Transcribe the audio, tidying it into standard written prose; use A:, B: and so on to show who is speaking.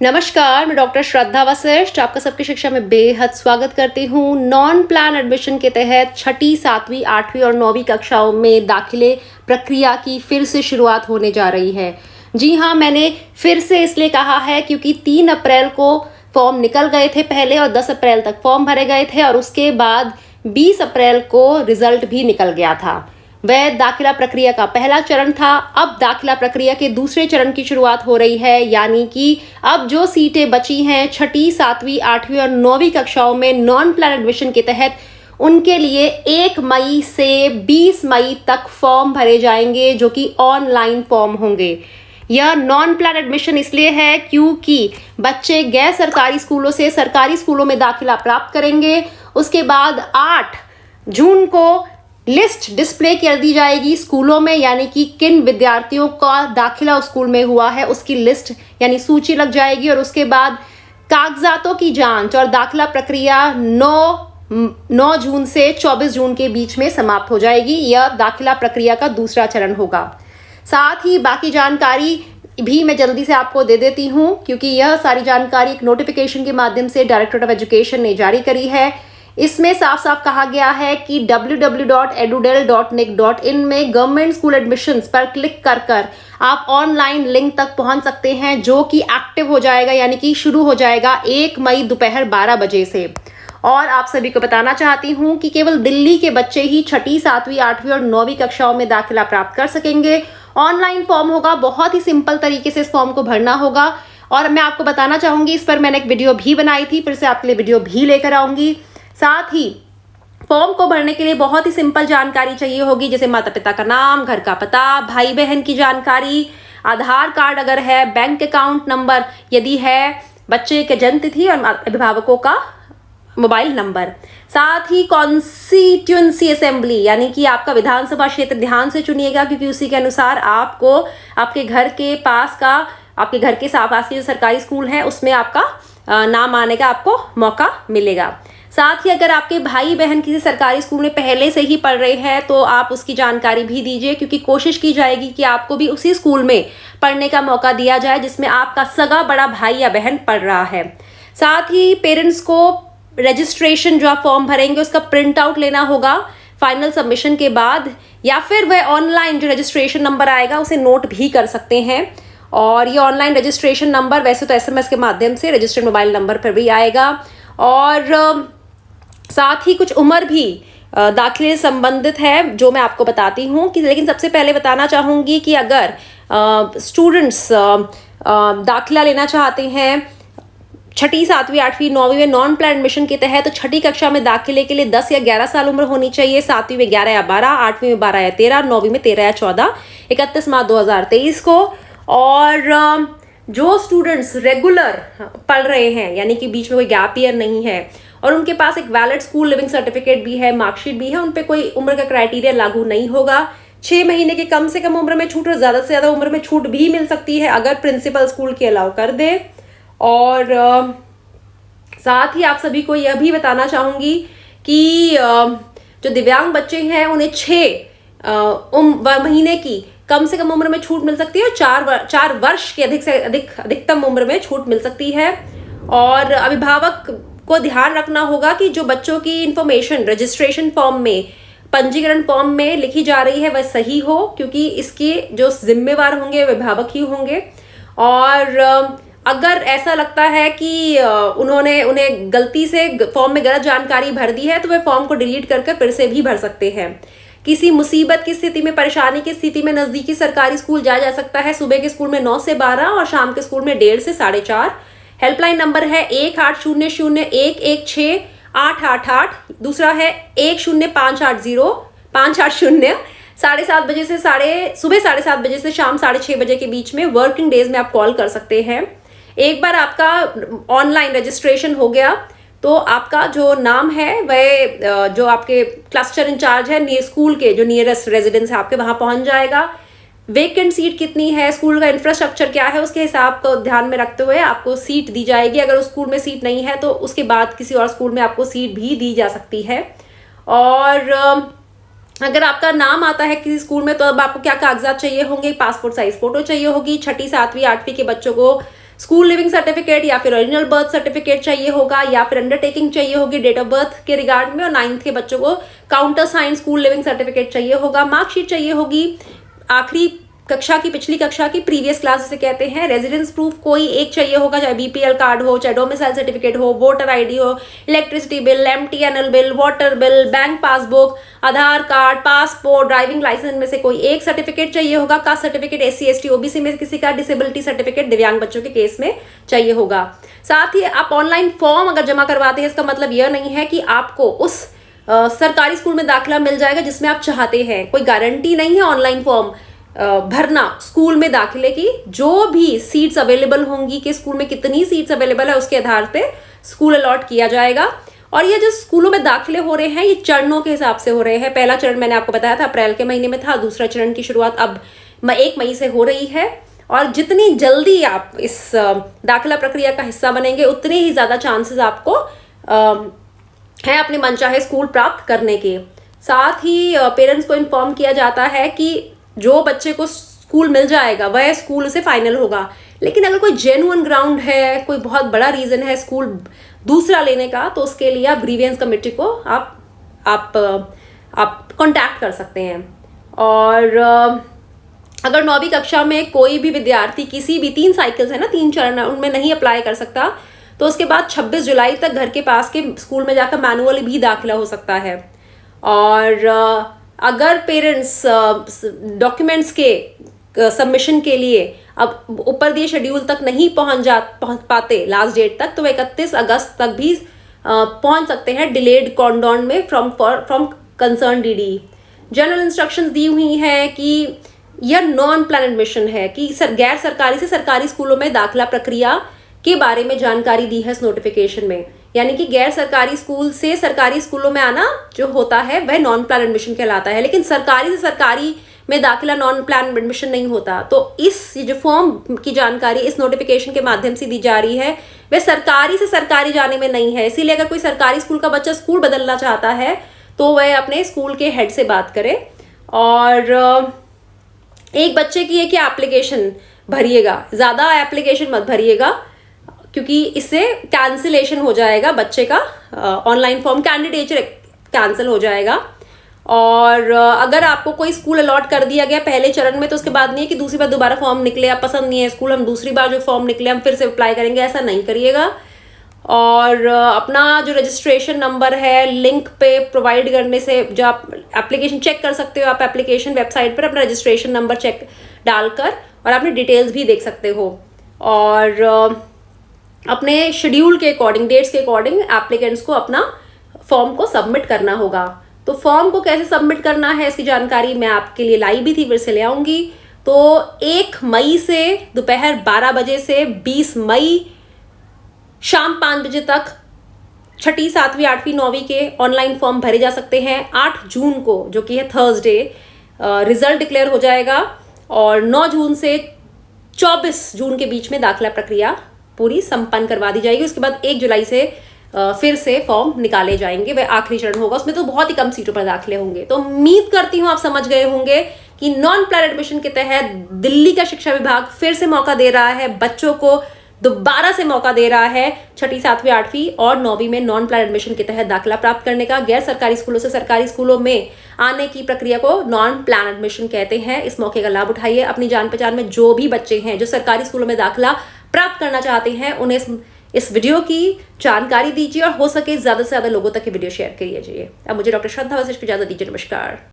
A: नमस्कार, मैं डॉक्टर श्रद्धा वशिष्ठ आपका सबकी शिक्षा में बेहद स्वागत करती हूँ। नॉन प्लान एडमिशन के तहत छठी, 7वीं, 8वीं और 9वीं कक्षाओं में दाखिले प्रक्रिया की फिर से शुरुआत होने जा रही है। जी हाँ, मैंने फिर से इसलिए कहा है क्योंकि 3 अप्रैल को फॉर्म निकल गए थे पहले और 10 अप्रैल तक फॉर्म भरे गए थे और उसके बाद 20 अप्रैल को रिजल्ट भी निकल गया था। वह दाखिला प्रक्रिया का पहला चरण था। अब दाखिला प्रक्रिया के दूसरे चरण की शुरुआत हो रही है, यानी कि अब जो सीटें बची हैं छठी, 7वीं, 8वीं और 9वीं कक्षाओं में नॉन प्लान एडमिशन के तहत उनके लिए 1 मई से 20 मई तक फॉर्म भरे जाएंगे, जो कि ऑनलाइन फॉर्म होंगे। यह नॉन प्लान एडमिशन इसलिए है क्योंकि बच्चे गैर सरकारी स्कूलों से सरकारी स्कूलों में दाखिला प्राप्त करेंगे। उसके बाद 8 जून को लिस्ट डिस्प्ले कर दी जाएगी स्कूलों में, यानी कि किन विद्यार्थियों का दाखिला उस स्कूल में हुआ है उसकी लिस्ट यानी सूची लग जाएगी। और उसके बाद कागजातों की जांच और दाखिला प्रक्रिया 9 जून से 24 जून के बीच में समाप्त हो जाएगी। यह दाखिला प्रक्रिया का दूसरा चरण होगा। साथ ही बाकी जानकारी भी मैं जल्दी से आपको दे देती हूँ, क्योंकि यह सारी जानकारी एक नोटिफिकेशन के माध्यम से डायरेक्टरेट ऑफ एजुकेशन ने जारी करी है। इसमें साफ साफ कहा गया है कि www.edudel.nic.in में गवर्नमेंट स्कूल एडमिशन्स पर क्लिक कर आप ऑनलाइन लिंक तक पहुंच सकते हैं, जो कि एक्टिव हो जाएगा, यानी कि शुरू हो जाएगा 1 मई दोपहर 12 बजे से। और आप सभी को बताना चाहती हूं कि केवल दिल्ली के बच्चे ही छठी, 7वीं, 8वीं और 9वीं कक्षाओं में दाखिला प्राप्त कर सकेंगे। ऑनलाइन फॉर्म होगा, बहुत ही सिंपल तरीके से इस फॉर्म को भरना होगा। और मैं आपको बताना चाहूंगी, इस पर मैंने एक वीडियो भी बनाई थी, फिर से आपके लिए वीडियो भी लेकर आऊंगी। साथ ही फॉर्म को भरने के लिए बहुत ही सिंपल जानकारी चाहिए होगी, जैसे माता पिता का नाम, घर का पता, भाई बहन की जानकारी, आधार कार्ड अगर है, बैंक अकाउंट नंबर यदि है, बच्चे के जन्म तिथि और अभिभावकों का मोबाइल नंबर। साथ ही कॉन्स्टिट्यूएंसी असेंबली यानी कि आपका विधानसभा क्षेत्र ध्यान से चुनिएगा, क्योंकि उसी के अनुसार आपको आपके घर के पास का, आपके घर के आसपास के जो सरकारी स्कूल हैं उसमें आपका नाम आने का आपको मौका मिलेगा। साथ ही अगर आपके भाई बहन किसी सरकारी स्कूल में पहले से ही पढ़ रहे हैं तो आप उसकी जानकारी भी दीजिए, क्योंकि कोशिश की जाएगी कि आपको भी उसी स्कूल में पढ़ने का मौका दिया जाए जिसमें आपका सगा बड़ा भाई या बहन पढ़ रहा है। साथ ही पेरेंट्स को रजिस्ट्रेशन जो आप फॉर्म भरेंगे उसका प्रिंट आउट लेना होगा फाइनल सबमिशन के बाद, या फिर वह ऑनलाइन जो रजिस्ट्रेशन नंबर आएगा उसे नोट भी कर सकते हैं। और ये ऑनलाइन रजिस्ट्रेशन नंबर वैसे तो SMS के माध्यम से रजिस्टर्ड मोबाइल नंबर पर भी आएगा। और साथ ही कुछ उम्र भी दाखिले संबंधित है जो मैं आपको बताती हूँ कि, लेकिन सबसे पहले बताना चाहूँगी कि अगर स्टूडेंट्स दाखिला लेना चाहते हैं छठी, 7वीं, 8वीं, 9वीं में नॉन प्लान एडमिशन के तहत, तो छठी कक्षा में दाखिले के लिए 10 या 11 साल उम्र होनी चाहिए, 7वीं में 11 या 12, 8वीं में 12 या 13, 9वीं में 13 या 14, 31 मार्च 2023 को। और जो स्टूडेंट्स रेगुलर पढ़ रहे हैं, यानी कि बीच में कोई गैप ईयर नहीं है और उनके पास एक वैलिड स्कूल लिविंग सर्टिफिकेट भी है, मार्कशीट भी है, उन पे कोई उम्र का क्राइटेरिया लागू नहीं होगा। 6 महीने के कम से कम उम्र में छूट और ज़्यादा से ज़्यादा उम्र में छूट भी मिल सकती है अगर प्रिंसिपल स्कूल की अलाउ कर दे। और साथ ही आप सभी को यह भी बताना चाहूँगी कि जो दिव्यांग बच्चे हैं उन्हें 6 महीने की कम से कम उम्र में छूट मिल सकती है और 4 वर्ष की अधिक से अधिकतम उम्र में छूट मिल सकती है। और अभिभावक को ध्यान रखना होगा कि जो बच्चों की इंफॉर्मेशन रजिस्ट्रेशन फॉर्म में, पंजीकरण फॉर्म में लिखी जा रही है वह सही हो, क्योंकि इसके जो जिम्मेवार होंगे अभिभावक ही होंगे। और अगर ऐसा लगता है कि उन्हें गलती से फॉर्म में गलत जानकारी भर दी है तो वे फॉर्म को डिलीट करके फिर से भी भर सकते हैं। किसी मुसीबत की स्थिति में, परेशानी की स्थिति में नजदीकी सरकारी स्कूल जाया जा सकता है। सुबह के स्कूल में 9 से 12 और शाम के स्कूल में 1:30 से 4:30। हेल्पलाइन नंबर है 1800-116-888। दूसरा है 10580-580। 7:30 बजे से सुबह 7:30 बजे से शाम 6:30 बजे के बीच में वर्किंग डेज में आप कॉल कर सकते हैं। एक बार आपका ऑनलाइन रजिस्ट्रेशन हो गया तो आपका जो नाम है वह जो आपके क्लस्टर इंचार्ज है स्कूल के जो नियरेस्ट रेजिडेंस है आपके, वहां पहुंच जाएगा। वेकेंट सीट कितनी है, स्कूल का इंफ्रास्ट्रक्चर क्या है, उसके हिसाब को ध्यान में रखते हुए आपको सीट दी जाएगी। अगर उस स्कूल में सीट नहीं है तो उसके बाद किसी और स्कूल में आपको सीट भी दी जा सकती है। और अगर आपका नाम आता है किसी स्कूल में तो अब आपको क्या कागजात चाहिए होंगे, पासपोर्ट साइज फोटो चाहिए होगी। छठी, 7वीं, 8वीं के बच्चों को स्कूल लिविंग सर्टिफिकेट या फिर ओरिजिनल बर्थ सर्टिफिकेट चाहिए होगा, या फिर अंडरटेकिंग चाहिए होगी डेट ऑफ बर्थ के रिगार्ड में, और 9th के बच्चों को counter sign school leaving certificate चाहिए होगा, मार्कशीट चाहिए होगी, आखिरी कक्षा की, पिछली कक्षा की, प्रीवियस क्लास जिसे कहते हैं, रेजिडेंस प्रूफ कोई एक चाहिए होगा, चाहे बीपीएल कार्ड हो, चाहे डोमिसाइल सर्टिफिकेट हो, वोटर आईडी हो, electricity bill, MTNL bill, water bill, bank passbook, Aadhaar card, passport, driving licence में से कोई एक सर्टिफिकेट चाहिए होगा, caste certificate SC ST OBC में किसी का, डिसेबिलिटी सर्टिफिकेट दिव्यांग बच्चों के केस में चाहिए होगा। साथ ही आप ऑनलाइन फॉर्म अगर जमा करवाते हैं, इसका मतलब यह नहीं है कि आपको उस सरकारी स्कूल में दाखिला मिल जाएगा जिसमें आप चाहते हैं। कोई गारंटी नहीं है ऑनलाइन फॉर्म भरना स्कूल में दाखिले की। जो भी सीट्स अवेलेबल होंगी कि स्कूल में कितनी सीट्स अवेलेबल है उसके आधार पे स्कूल अलॉट किया जाएगा। और ये जो स्कूलों में दाखिले हो रहे हैं ये चरणों के हिसाब से हो रहे हैं। पहला चरण मैंने आपको बताया था अप्रैल के महीने में था, दूसरा चरण की शुरुआत अब 1 मई से हो रही है। और जितनी जल्दी आप इस दाखिला प्रक्रिया का हिस्सा बनेंगे उतने ही ज़्यादा चांसेस आपको है अपने मनचाहे स्कूल प्राप्त करने के। साथ ही पेरेंट्स को इन्फॉर्म किया जाता है कि जो बच्चे को स्कूल मिल जाएगा वह स्कूल से फाइनल होगा। लेकिन अगर कोई जेन्युइन ग्राउंड है, कोई बहुत बड़ा रीज़न है स्कूल दूसरा लेने का, तो उसके लिए आप ग्रीवियंस कमेटी को आप कांटेक्ट कर सकते हैं। और अगर 9वीं कक्षा में कोई भी विद्यार्थी किसी भी 3 साइकिल्स है ना, 3 चरण उनमें नहीं अप्लाई कर सकता, तो उसके बाद 26 जुलाई तक घर के पास के स्कूल में जाकर मैनुअली भी दाखिला हो सकता है। और अगर पेरेंट्स डॉक्यूमेंट्स के सबमिशन के लिए अब ऊपर दिए शेड्यूल तक नहीं पहुंच पाते लास्ट डेट तक, तो 31 अगस्त तक भी पहुंच सकते हैं डिलेड कॉन्डोन में from concern DD. General instructions दी हुई हैं कि यह नॉन प्लान एडमिशन है कि गैर सरकारी से सरकारी स्कूलों में दाखिला प्रक्रिया के बारे में जानकारी दी है इस नोटिफिकेशन में। यानी कि गैर सरकारी स्कूल से सरकारी स्कूलों में आना जो होता है वह नॉन प्लान एडमिशन कहलाता है, लेकिन सरकारी से सरकारी में दाखिला नॉन प्लान एडमिशन नहीं होता। तो इस जो फॉर्म की जानकारी इस नोटिफिकेशन के माध्यम से दी जा रही है वह सरकारी से सरकारी जाने में नहीं है। इसीलिए अगर कोई सरकारी स्कूल का बच्चा स्कूल बदलना चाहता है तो वह अपने स्कूल के हेड से बात करे। और एक बच्चे की है कि एप्लीकेशन भरिएगा, ज़्यादा एप्लीकेशन मत भरिएगा क्योंकि इससे कैंसिलेशन हो जाएगा बच्चे का ऑनलाइन फॉर्म, कैंडिडेचर कैंसिल हो जाएगा। और अगर आपको कोई स्कूल अलॉट कर दिया गया पहले चरण में तो उसके बाद नहीं है कि दूसरी बार दोबारा फॉर्म निकले, आप पसंद नहीं है स्कूल, हम दूसरी बार जो फॉर्म निकले हम फिर से अप्लाई करेंगे, ऐसा नहीं करिएगा। और अपना जो रजिस्ट्रेशन नंबर है लिंक पे प्रोवाइड करने से जो आप एप्लीकेशन चेक कर सकते हो, आप एप्लीकेशन वेबसाइट पर अपना रजिस्ट्रेशन नंबर चेक डालकर और अपने डिटेल्स भी देख सकते हो। और अपने शेड्यूल के अकॉर्डिंग, डेट्स के अकॉर्डिंग एप्लीकेंट्स को अपना फॉर्म को सबमिट करना होगा। तो फॉर्म को कैसे सबमिट करना है इसकी जानकारी मैं आपके लिए लाई भी थी, फिर से ले आऊँगी। तो 1 मई से दोपहर 12 बजे से 20 मई शाम 5 बजे तक 6ठी, 7वीं, 8वीं, 9वीं के ऑनलाइन फॉर्म भरे जा सकते हैं। 8 जून को जो कि है थर्सडे रिजल्ट डिक्लेयर हो जाएगा और 9 जून से 24 जून के बीच में दाखिला प्रक्रिया पूरी संपन्न करवा दी जाएगी। उसके बाद 1 जुलाई से फिर से फॉर्म निकाले जाएंगे, वह आखिरी चरण होगा, उसमें तो बहुत ही कम सीटों पर दाखिले होंगे। तो उम्मीद करती हूँ आप समझ गए होंगे कि नॉन प्लान एडमिशन के तहत दिल्ली का शिक्षा विभाग फिर से मौका दे रहा है, बच्चों को दोबारा से मौका दे रहा है 6ठी, 7वीं, 8वीं और 9वीं में नॉन प्लान एडमिशन के तहत दाखिला प्राप्त करने का। गैर सरकारी स्कूलों से सरकारी स्कूलों में आने की प्रक्रिया को नॉन प्लान एडमिशन कहते हैं। इस मौके का लाभ उठाइए। अपनी जान पहचान में जो भी बच्चे हैं जो सरकारी स्कूलों में दाखिला प्राप्त करना चाहते हैं उन्हें इस वीडियो की जानकारी दीजिए और हो सके ज्यादा से ज्यादा लोगों तक ये वीडियो शेयर करिए। अब मुझे डॉक्टर श्रद्धा वशिष्ठ को इजाजत दीजिए। नमस्कार।